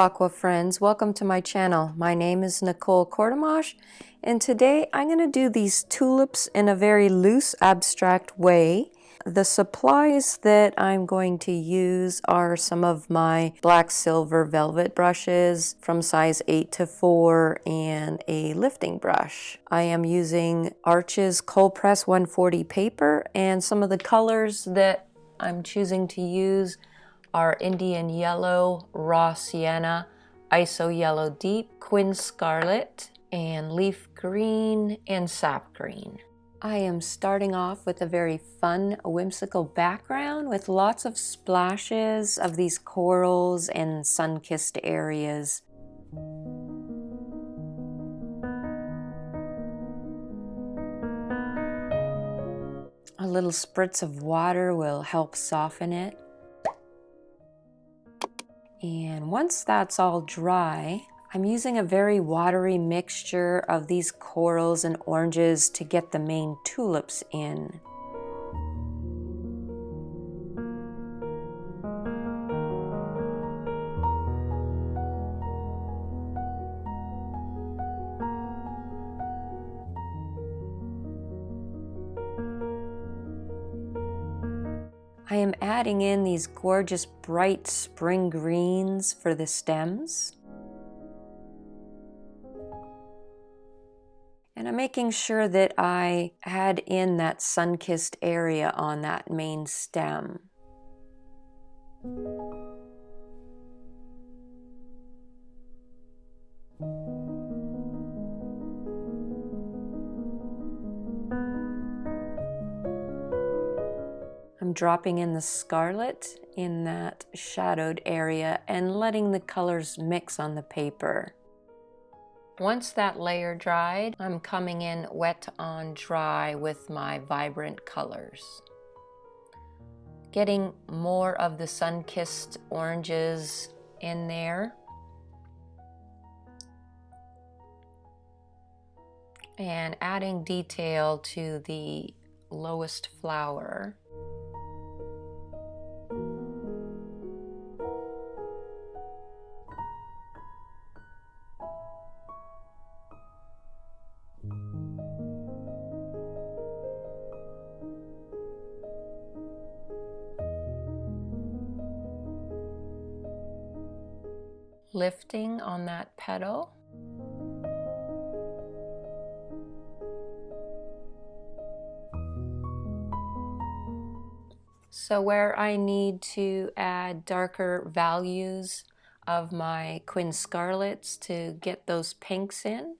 aqua friends, welcome to my channel. My name is Nicole and today I'm going to do these tulips in a very loose abstract way. The supplies that I'm going to use are some of my black silver velvet brushes from size 8 to 4 and a lifting brush. I am using Arches cold press 140 paper, and some of the colors that I'm choosing to use are Indian Yellow, Raw Sienna, Iso Yellow Deep, Quin Scarlet, and Leaf Green and Sap Green. I am starting off with a very fun, whimsical background with lots of splashes of these corals and sun-kissed areas. A little spritz of water will help soften it. And once that's all dry, I'm using a very watery mixture of these corals and oranges to get the main tulips in. I am adding in these gorgeous bright spring greens for the stems. And I'm making sure that I add in that sun-kissed area on that main stem. I'm dropping in the scarlet in that shadowed area and letting the colors mix on the paper. Once that layer dried, I'm coming in wet on dry with my vibrant colors. Getting more of the sun-kissed oranges in there. And adding detail to the lowest flower. Lifting on that petal. So where I need to add darker values of my Quin Scarlets to get those pinks in,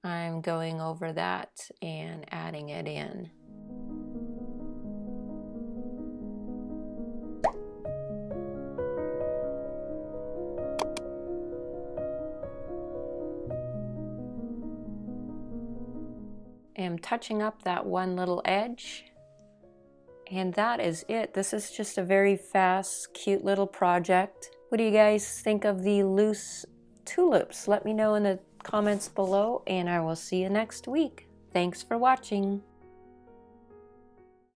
I'm going over that and adding it in. I'm touching up that one little edge, and that is it. This is just a very fast, cute little project. What do you guys think of the loose tulips? Let me know in the comments below, and I will see you next week. Thanks for watching.